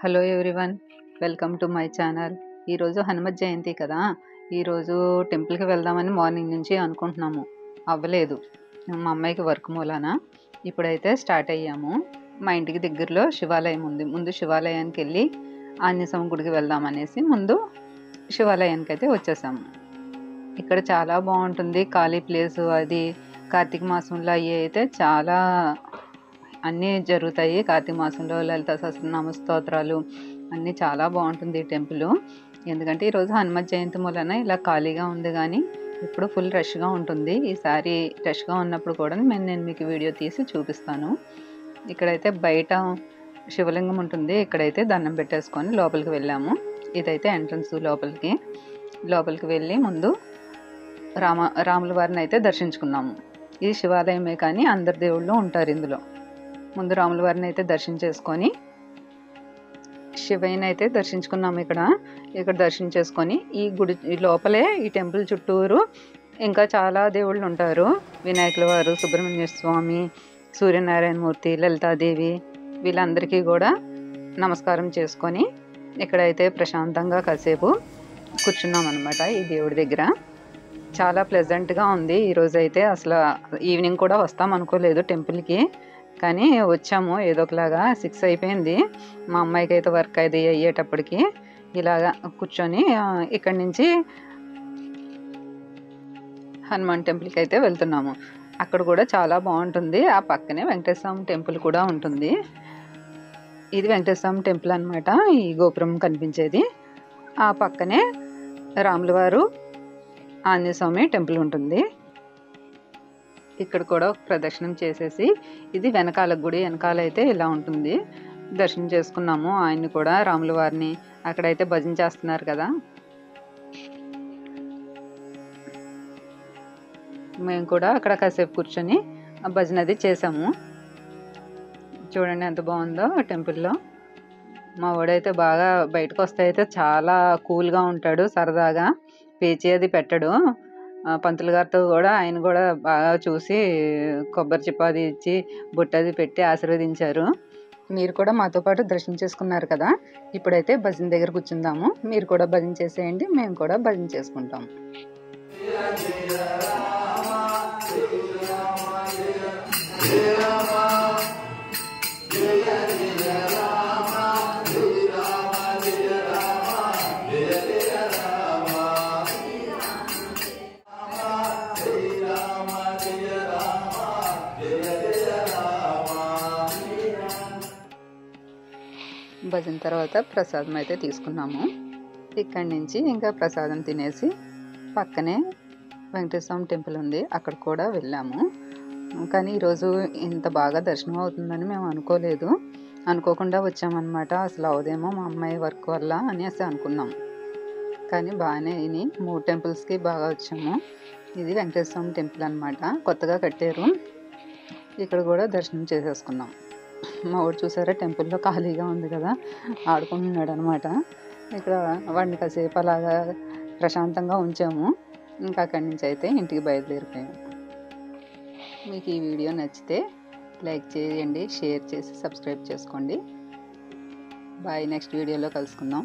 Hello everyone, welcome to my channel. ఈరోజు హనుమత్ జయంతి కదా. ఈరోజు టెంపుల్కి వెళ్దామని మార్నింగ్ నుంచి అనుకుంటున్నాము, అవ్వలేదు. మా అమ్మాయికి వర్క్ మూలాన ఇప్పుడైతే స్టార్ట్ అయ్యాము. మా ఇంటికి దగ్గరలో శివాలయం ఉంది. ముందు శివాలయానికి వెళ్ళి ఆంజనేయస్వామి గుడికి వెళ్దామనేసి ముందు శివాలయానికి అయితే వచ్చేసాము. ఇక్కడ చాలా బాగుంటుంది, ఖాళీ ప్లేసు. అది కార్తీక మాసంలో అయ్యి అయితే చాలా అన్నీ జరుగుతాయి. కార్తీక మాసంలో లలిత సహస్రనామ స్తోత్రాలు అన్నీ చాలా బాగుంటుంది టెంపుల్. ఎందుకంటే ఈరోజు హనుమత్ జయంతి మూలన ఇలా ఖాళీగా ఉంది, కానీ ఇప్పుడు ఫుల్ రష్గా ఉంటుంది. ఈసారి రష్గా ఉన్నప్పుడు కూడా నేను మీకు వీడియో తీసి చూపిస్తాను. ఇక్కడైతే బయట శివలింగం ఉంటుంది, ఇక్కడైతే దండం పెట్టేసుకొని లోపలికి వెళ్ళాము. ఇదైతే ఎంట్రన్స్. లోపలికి వెళ్ళి ముందు రాముల వారిని అయితే దర్శించుకున్నాము. ఇది శివాలయమే కానీ అందరి దేవుళ్ళు ఉంటారు ఇందులో. ముందు రాముల వారిని అయితే దర్శించేసుకొని శివయ్యని అయితే దర్శించుకున్నాము. ఇక్కడ దర్శించేసుకొని ఈ గుడి లోపలే ఈ టెంపుల్ చుట్టూరు ఇంకా చాలా దేవుళ్ళు ఉంటారు. వినాయకుల వారు, సుబ్రహ్మణ్య స్వామి, సూర్యనారాయణమూర్తి, లలితాదేవి, వీళ్ళందరికీ కూడా నమస్కారం చేసుకొని ఇక్కడైతే ప్రశాంతంగా కాసేపు కూర్చున్నాం అనమాట. ఈ దేవుడి దగ్గర చాలా ప్లెజెంట్గా ఉంది. ఈరోజైతే అసలు ఈవినింగ్ కూడా వస్తాం అనుకోలేదు టెంపుల్కి, కానీ వచ్చాము ఏదో ఒకలాగా. 6 అయిపోయింది. మా అమ్మాయికి అయితే వర్క్ అది అయ్యేటప్పటికి ఇలాగా కూర్చొని ఇక్కడి నుంచి హనుమాన్ టెంపుల్కి అయితే వెళ్తున్నాము. అక్కడ కూడా చాలా బాగుంటుంది. ఆ పక్కనే వెంకటేశ్వర స్వామి టెంపుల్ కూడా ఉంటుంది. ఇది వెంకటేశ్వర స్వామి టెంపుల్ అనమాట, ఈ గోపురం కనిపించేది. ఆ పక్కనే రాముల వారు, ఆంజనేయ స్వామి టెంపుల్ ఉంటుంది. ఇక్కడ కూడా ఒక ప్రదక్షిణం చేసేసి, ఇది వెనకాల గుడి వెనకాల అయితే ఇలా ఉంటుంది. దర్శనం చేసుకున్నాము ఆయన్ని కూడా, రాముల వారిని. అక్కడైతే భజన చేస్తున్నారు కదా, మేము కూడా అక్కడ కాసేపు కూర్చొని భజన అది చేసాము. చూడండి ఎంత బాగుందో టెంపుల్లో. మా వాడైతే బాగా బయటకు వస్తే అయితే చాలా కూల్గా ఉంటాడు, సరదాగా. పేచీ అది పెట్టడు. పంతులు గారితో కూడా ఆయన కూడా బాగా చూసి కొబ్బరి చిప్పది ఇచ్చి బుట్టది పెట్టి ఆశీర్వదించారు. మీరు కూడా మాతో పాటు దర్శనం చేసుకున్నారు కదా. ఇప్పుడైతే భజన దగ్గర కూర్చుందాము. మీరు కూడా భజన చేసేయండి, మేము కూడా భజన చేసుకుంటాం. భజన తర్వాత ప్రసాదం అయితే తీసుకున్నాము. ఇక్కడి నుంచి ఇంకా ప్రసాదం తినేసి పక్కనే వెంకటేశ్వర స్వామి టెంపుల్ ఉంది, అక్కడ కూడా వెళ్ళాము. కానీ ఈరోజు ఇంత బాగా దర్శనం అవుతుందని మేము అనుకోలేదు. అనుకోకుండా వచ్చామన్నమాట. అసలు అవదేమో మా అమ్మాయి వర్క్ వల్ల అనేసి అనుకున్నాం, కానీ బాగానే అయినాయి. 3 టెంపుల్స్కి బాగా వచ్చాము. ఇది వెంకటేశ్వర స్వామి టెంపుల్ అనమాట, కొత్తగా కట్టారు. ఇక్కడ కూడా దర్శనం చేసేసుకున్నాం. మా వాడు చూసారా టెంపుల్లో ఖాళీగా ఉంది కదా, ఆడుకుంటున్నాడు అనమాట. ఇక్కడ వాడిని కాసేపు అలాగా ప్రశాంతంగా ఉంచాము. ఇంకా అక్కడి నుంచి అయితే ఇంటికి బయలుదేరిపోయాము. మీకు ఈ వీడియో నచ్చితే లైక్ చేయండి, షేర్ చేసి సబ్స్క్రైబ్ చేసుకోండి. బాయ్. నెక్స్ట్ వీడియోలో కలుసుకుందాం.